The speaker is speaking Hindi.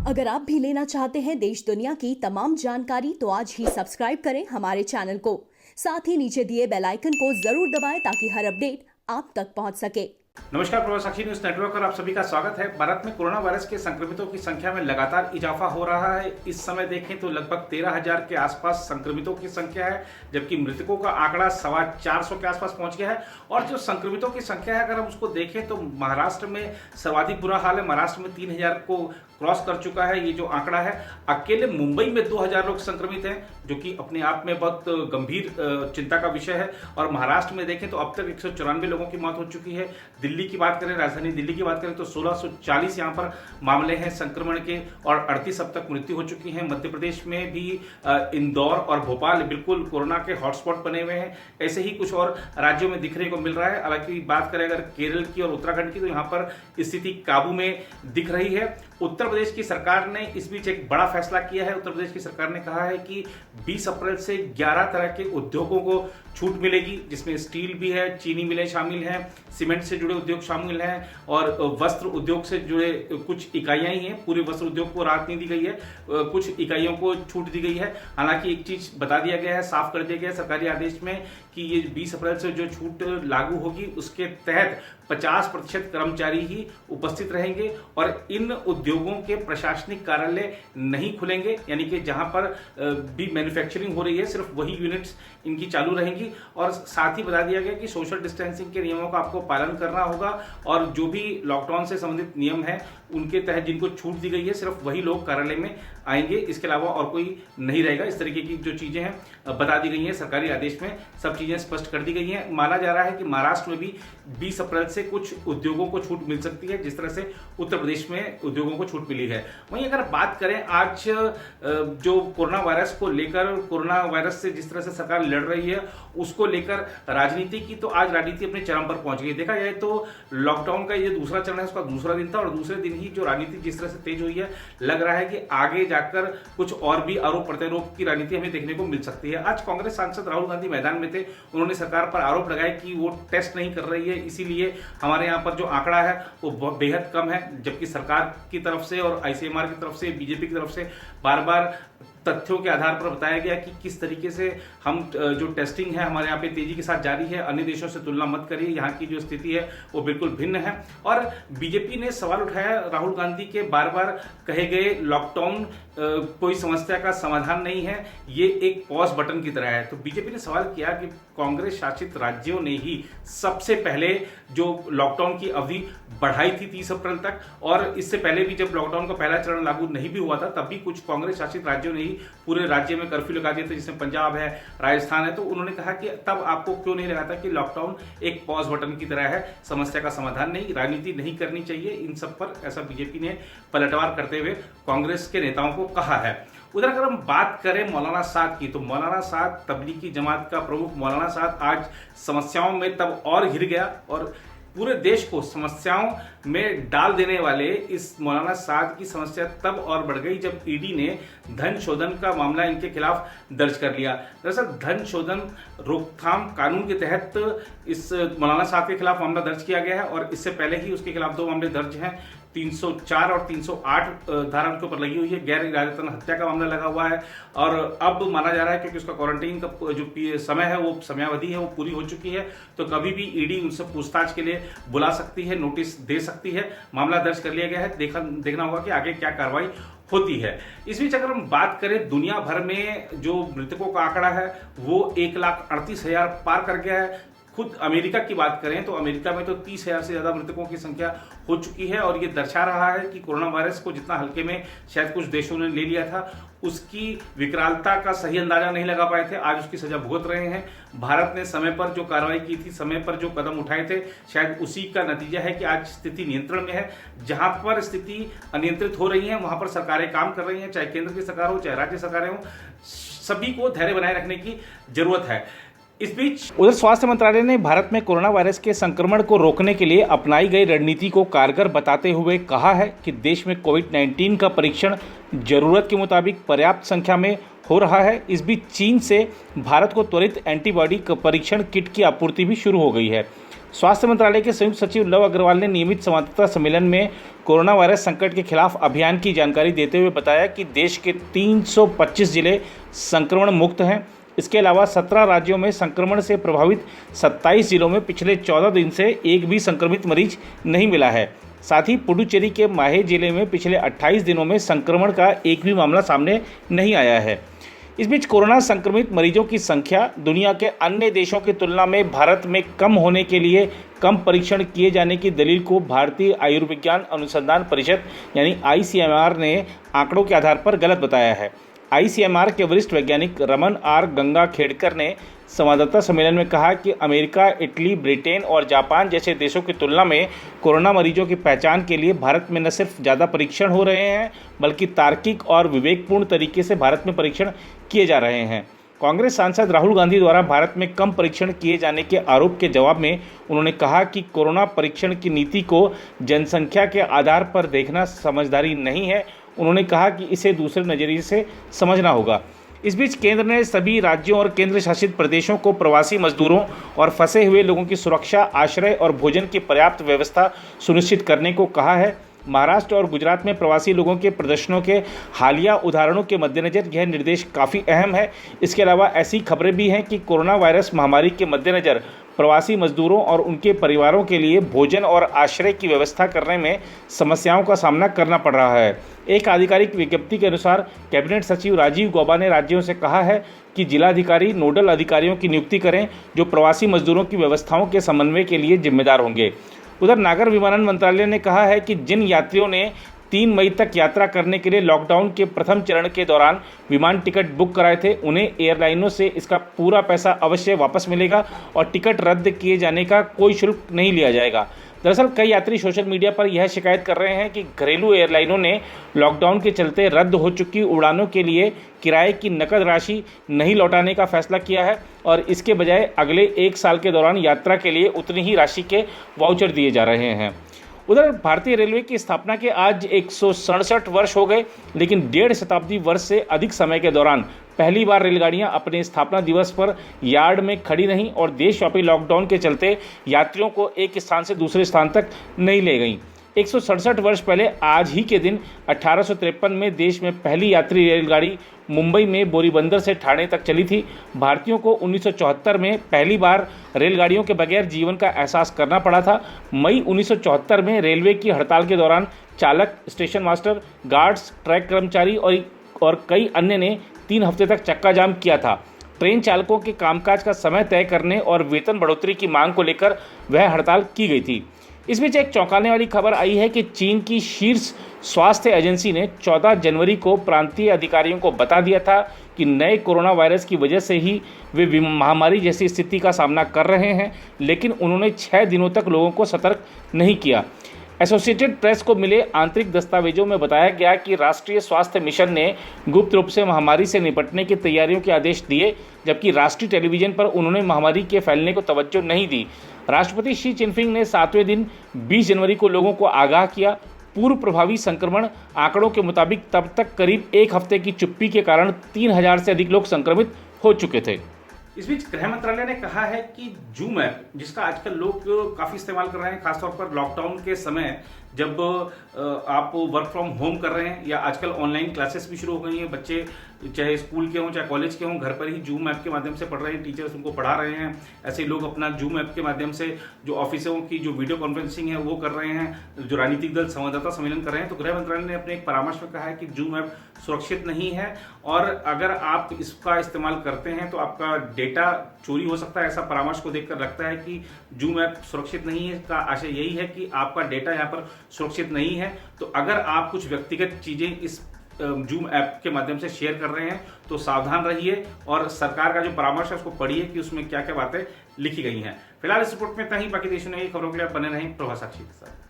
अगर आप भी लेना चाहते हैं देश दुनिया की तमाम जानकारी तो आज ही सब्सक्राइब करें हमारे चैनल को। साथ ही नीचे दिए बेल आइकन को जरूर दबाएं ताकि हर अपडेट आप तक पहुंच सके। नमस्कार, प्रवास साक्षी न्यूज नेटवर्क पर आप सभी का स्वागत है। भारत में कोरोना वायरस के संक्रमितों की संख्या में लगातार इजाफा हो रहा है। इस समय देखें तो लगभग 13,000 के आसपास संक्रमितों की संख्या है, जबकि मृतकों का आंकड़ा 425 के आसपास पहुंच गया है। और जो संक्रमितों की संख्या है, अगर हम उसको देखें तो महाराष्ट्र में सर्वाधिक बुरा हाल है। महाराष्ट्र में 3,000 को क्रॉस कर चुका है ये जो आंकड़ा है। अकेले मुंबई में 2,000 लोग संक्रमित हैं, जो कि अपने आप में बहुत गंभीर चिंता का विषय है। और महाराष्ट्र में देखें तो अब तक 194 लोगों की मौत हो चुकी है। दिल्ली की बात करें, राजधानी दिल्ली की बात करें तो 1640 यहाँ पर मामले हैं संक्रमण के और 38 अब तक मृत्यु हो चुकी है। मध्य प्रदेश में भी इंदौर और भोपाल बिल्कुल कोरोना के हॉटस्पॉट बने हुए हैं। ऐसे ही कुछ और राज्यों में दिखने को मिल रहा है। हालांकि बात करें अगर केरल की और उत्तराखंड की तो यहाँ पर स्थिति काबू में दिख रही है। उत्तर प्रदेश की सरकार ने इस बीच एक बड़ा फैसला किया है। उत्तर प्रदेश की सरकार ने कहा है कि 20 अप्रैल से 11 तरह के उद्योगों को छूट मिलेगी, जिसमें स्टील भी है, चीनी मिलें शामिल हैं, सीमेंट से जुड़े उद्योग शामिल हैं और वस्त्र उद्योग से जुड़े कुछ इकाइयां ही हैं। पूरे वस्त्र उद्योग को राहत नहीं दी गई है, कुछ इकाइयों को छूट दी गई है। हालांकि एक चीज बता दिया गया है, साफ कर दिया गया है सरकारी आदेश में कि ये 20 अप्रैल से जो छूट लागू होगी उसके तहत 50% कर्मचारी ही उपस्थित रहेंगे और इन उद्योगों के प्रशासनिक कार्यालय नहीं खुलेंगे। यानी कि जहां पर भी मैन्युफैक्चरिंग हो रही है सिर्फ वही यूनिट्स इनकी चालू रहेंगी। और साथ ही बता दिया गया कि सोशल डिस्टेंसिंग के नियमों का आपको पालन करना होगा और जो भी लॉकडाउन से संबंधित नियम है उनके तहत जिनको छूट दी गई है सिर्फ वही लोग कार्यालय में आएंगे, इसके अलावा और कोई नहीं रहेगा। इस तरीके की जो चीजें हैं बता दी गई हैं सरकारी आदेश में, सब चीजें स्पष्ट कर दी गई हैं। माना जा रहा है कि महाराष्ट्र में भी 20 अप्रैल से कुछ उद्योगों को छूट मिल सकती है, जिस तरह से उत्तर प्रदेश में उद्योगों को छूट मिली है। वहीं अगर बात करें आज जो कोरोना वायरस को लेकर, कोरोना वायरस से जिस तरह से सरकार लड़ रही है उसको लेकर राजनीति की, तो आज राजनीति अपने चरम पर पहुंच गई। देखा जाए तो लॉकडाउन का ये दूसरा चरण है, उसका दूसरा दिन था और दूसरे दिन ही जो राजनीति जिस तरह से तेज हुई है, लग रहा है कि आगे जाकर कुछ और भी आरोप प्रत्यारोप की राजनीति हमें देखने को मिल सकती है। आज कांग्रेस सांसद राहुल गांधी मैदान में थे, उन्होंने सरकार पर आरोप लगाया कि वो टेस्ट नहीं कर रही है, इसीलिए हमारे यहाँ पर जो आंकड़ा है वो बेहद कम है। जबकि सरकार की तरफ से और आईसीएमआर की तरफ से, बीजेपी की तरफ से बार बार तथ्यों के आधार पर बताया गया कि किस तरीके से हम जो टेस्टिंग है हमारे यहाँ पे तेजी के साथ जारी है, अन्य देशों से तुलना मत करिए, यहाँ की जो स्थिति है वो बिल्कुल भिन्न है। और बीजेपी ने सवाल उठाया राहुल गांधी के बार बार कहे गए लॉकडाउन कोई समस्या का समाधान नहीं है, ये एक पॉज बटन की तरह है। तो बीजेपी ने सवाल किया कि कांग्रेस शासित राज्यों ने ही सबसे पहले जो लॉकडाउन की अवधि बढ़ाई थी 30 अप्रैल तक, और इससे पहले भी जब लॉकडाउन का पहला चरण लागू नहीं भी हुआ था तब भी कुछ कांग्रेस शासित राज्यों ने ही पूरे राज्य में कर्फ्यू लगा दिए थे, जिसमें पंजाब है, राजस्थान है। तो उन्होंने कहा कि तब आपको क्यों नहीं लगा था कि लॉकडाउन एक पॉज बटन की तरह है, समस्या का समाधान नहीं, राजनीति नहीं करनी चाहिए इन सब पर, ऐसा बीजेपी ने पलटवार करते हुए कांग्रेस के नेताओं को कहा है। उधर अगर हम बात करें मौलाना साद की, तो मौलाना साद तबलीगी जमात का प्रमुख मौलाना साद आज समस्याओं में तब और घिर गया और पूरे देश को समस्याओं में डाल देने वाले इस मौलाना साद की समस्या तब और बढ़ गई जब ईडी ने धन शोधन का मामला इनके खिलाफ दर्ज कर लिया। दरअसल धन शोधन रोकथाम कानून के तहत इस मौलाना साद के खिलाफ मामला दर्ज किया गया है और इससे पहले ही उसके खिलाफ 2 मामले दर्ज हैं। 304 और 308 धारा उनके ऊपर लगी हुई है, गैर इरादतन हत्या का मामला लगा हुआ है। और अब माना जा रहा है क्योंकि उसका क्वारंटाइन का जो समय है वो समयावधि है वो पूरी हो चुकी है, तो कभी भी ईडी उनसे पूछताछ के लिए बुला सकती है, नोटिस दे सकती है। मामला दर्ज कर लिया गया है, देखना होगा कि आगे क्या कार्रवाई होती है। इस बीच अगर हम बात करें दुनिया भर में जो मृतकों का आंकड़ा है वो 1,38,000 पार कर गया है। खुद अमेरिका की बात करें तो अमेरिका में तो 30,000 से ज्यादा मृतकों की संख्या हो चुकी है और ये दर्शा रहा है कि कोरोना वायरस को जितना हल्के में शायद कुछ देशों ने ले लिया था, उसकी विकरालता का सही अंदाजा नहीं लगा पाए थे, आज उसकी सजा भुगत रहे हैं। भारत ने समय पर जो कार्रवाई की थी, समय पर जो कदम उठाए थे, शायद उसी का नतीजा है कि आज स्थिति नियंत्रण में है। जहां पर स्थिति अनियंत्रित हो रही है वहां पर सरकारें काम कर रही हैं, चाहे केंद्र की सरकार हो चाहे राज्य सरकारें हो, सभी को धैर्य बनाए रखने की जरूरत है। इस बीच उधर स्वास्थ्य मंत्रालय ने भारत में कोरोना वायरस के संक्रमण को रोकने के लिए अपनाई गई रणनीति को कारगर बताते हुए कहा है कि देश में कोविड-19 का परीक्षण जरूरत के मुताबिक पर्याप्त संख्या में हो रहा है। इस बीच चीन से भारत को त्वरित एंटीबॉडी परीक्षण किट की आपूर्ति भी शुरू हो गई है। स्वास्थ्य मंत्रालय के संयुक्त सचिव लव अग्रवाल ने नियमित संवाददाता सम्मेलन में कोरोना वायरस संकट के खिलाफ अभियान की जानकारी देते हुए बताया कि देश के 325 जिले संक्रमण मुक्त हैं। इसके अलावा 17 राज्यों में संक्रमण से प्रभावित 27 जिलों में पिछले 14 दिन से एक भी संक्रमित मरीज नहीं मिला है। साथ ही पुडुचेरी के माहे जिले में पिछले 28 दिनों में संक्रमण का एक भी मामला सामने नहीं आया है। इस बीच कोरोना संक्रमित मरीजों की संख्या दुनिया के अन्य देशों की तुलना में भारत में कम होने के लिए कम परीक्षण किए जाने की दलील को भारतीय आयुर्विज्ञान अनुसंधान परिषद यानी ICMR ने आंकड़ों के आधार पर गलत बताया है। ICMR के वरिष्ठ वैज्ञानिक रमन आर गंगाखेड़कर ने संवाददाता सम्मेलन में कहा कि अमेरिका, इटली, ब्रिटेन और जापान जैसे देशों की तुलना में कोरोना मरीजों की पहचान के लिए भारत में न सिर्फ ज़्यादा परीक्षण हो रहे हैं बल्कि तार्किक और विवेकपूर्ण तरीके से भारत में परीक्षण किए जा रहे हैं। कांग्रेस सांसद राहुल गांधी द्वारा भारत में कम परीक्षण किए जाने के आरोप के जवाब में उन्होंने कहा कि कोरोना परीक्षण की नीति को जनसंख्या के आधार पर देखना समझदारी नहीं है। उन्होंने कहा कि इसे दूसरे नज़रिए से समझना होगा। इस बीच केंद्र ने सभी राज्यों और केंद्र शासित प्रदेशों को प्रवासी मजदूरों और फंसे हुए लोगों की सुरक्षा, आश्रय और भोजन की पर्याप्त व्यवस्था सुनिश्चित करने को कहा है। महाराष्ट्र और गुजरात में प्रवासी लोगों के प्रदर्शनों के हालिया उदाहरणों के मद्देनज़र यह निर्देश काफ़ी अहम है। इसके अलावा ऐसी खबरें भी हैं कि कोरोना वायरस महामारी के मद्देनज़र प्रवासी मजदूरों और उनके परिवारों के लिए भोजन और आश्रय की व्यवस्था करने में समस्याओं का सामना करना पड़ रहा है। एक आधिकारिक विज्ञप्ति के अनुसार कैबिनेट सचिव राजीव गौबा ने राज्यों से कहा है कि जिलाधिकारी नोडल अधिकारियों की नियुक्ति करें जो प्रवासी मजदूरों की व्यवस्थाओं के समन्वय के लिए जिम्मेदार होंगे। उधर नागर विमानन मंत्रालय ने कहा है कि जिन यात्रियों ने 3 मई तक यात्रा करने के लिए लॉकडाउन के प्रथम चरण के दौरान विमान टिकट बुक कराए थे, उन्हें एयरलाइनों से इसका पूरा पैसा अवश्य वापस मिलेगा और टिकट रद्द किए जाने का कोई शुल्क नहीं लिया जाएगा। दरअसल कई यात्री सोशल मीडिया पर यह शिकायत कर रहे हैं कि घरेलू एयरलाइनों ने लॉकडाउन के चलते रद्द हो चुकी उड़ानों के लिए किराए की नकद राशि नहीं लौटाने का फैसला किया है और इसके बजाय अगले 1 साल के दौरान यात्रा के लिए उतनी ही राशि के वाउचर दिए जा रहे हैं। उधर भारतीय रेलवे की स्थापना के आज 167 वर्ष हो गए, लेकिन 1.5 शताब्दी वर्ष से अधिक समय के दौरान पहली बार रेलगाड़ियां अपने स्थापना दिवस पर यार्ड में खड़ी रहीं और देशव्यापी लॉकडाउन के चलते यात्रियों को एक स्थान से दूसरे स्थान तक नहीं ले गईं। 167 वर्ष पहले आज ही के दिन 1853 में देश में पहली यात्री रेलगाड़ी मुंबई में बोरीबंदर से ठाणे तक चली थी। भारतीयों को 1974 में पहली बार रेलगाड़ियों के बगैर जीवन का एहसास करना पड़ा था। मई 1974 में रेलवे की हड़ताल के दौरान चालक, स्टेशन मास्टर, गार्ड्स, ट्रैक कर्मचारी और कई अन्य ने 3 हफ्ते तक चक्का जाम किया था। ट्रेन चालकों के कामकाज का समय तय करने और वेतन बढ़ोतरी की मांग को लेकर वह हड़ताल की गई थी। इस बीच एक चौंकाने वाली खबर आई है कि चीन की शीर्ष स्वास्थ्य एजेंसी ने 14 जनवरी को प्रांतीय अधिकारियों को बता दिया था कि नए कोरोना वायरस की वजह से ही वे महामारी जैसी स्थिति का सामना कर रहे हैं, लेकिन उन्होंने 6 दिनों तक लोगों को सतर्क नहीं किया। एसोसिएटेड प्रेस को मिले आंतरिक दस्तावेजों में बताया गया कि राष्ट्रीय स्वास्थ्य मिशन ने गुप्त रूप से महामारी से निपटने की तैयारियों के आदेश दिए, जबकि राष्ट्रीय टेलीविजन पर उन्होंने महामारी के फैलने को तवज्जो नहीं दी। राष्ट्रपति शी जिनपिंग ने 7वें दिन 20 जनवरी को लोगों को आगाह किया। पूर्व प्रभावी संक्रमण आंकड़ों के मुताबिक तब तक करीब 1 हफ्ते की चुप्पी के कारण 3000 से अधिक लोग संक्रमित हो चुके थे। इस बीच गृह मंत्रालय ने कहा है कि जूम ऐप, जिसका आजकल लोग काफी इस्तेमाल कर रहे हैं, खासतौर पर लॉकडाउन के समय जब आप वर्क फ्रॉम होम कर रहे हैं या आजकल ऑनलाइन क्लासेस भी शुरू हो गई हैं, बच्चे चाहे स्कूल के हों चाहे कॉलेज के हों, घर पर ही जूम ऐप के माध्यम से पढ़ रहे हैं, टीचर्स उनको पढ़ा रहे हैं। ऐसे लोग अपना जूम ऐप के माध्यम से जो ऑफिसों की जो वीडियो कॉन्फ्रेंसिंग है वो कर रहे हैं, जो राजनीतिक दल संवाददाता सम्मेलन कर रहे हैं। तो गृह मंत्रालय ने अपने एक परामर्श में कहा है कि जूम ऐप सुरक्षित नहीं है और अगर आप इसका इस्तेमाल करते हैं तो आपका डेटा चोरी हो सकता है। ऐसा परामर्श को देखकर लगता है कि जूम ऐप सुरक्षित नहीं है। इसका आशय यही है कि आपका डेटा यहाँ पर सुरक्षित नहीं है। तो अगर आप कुछ व्यक्तिगत चीजें इस जूम ऐप के माध्यम से शेयर कर रहे हैं तो सावधान रहिए और सरकार का जो परामर्श है उसको पढ़िए कि उसमें क्या क्या बातें लिखी गई हैं। फिलहाल इस रिपोर्ट में इतना ही। बाकी देश दुनिया की खबरों के लिए बने रहें प्रभा साक्षी के साथ।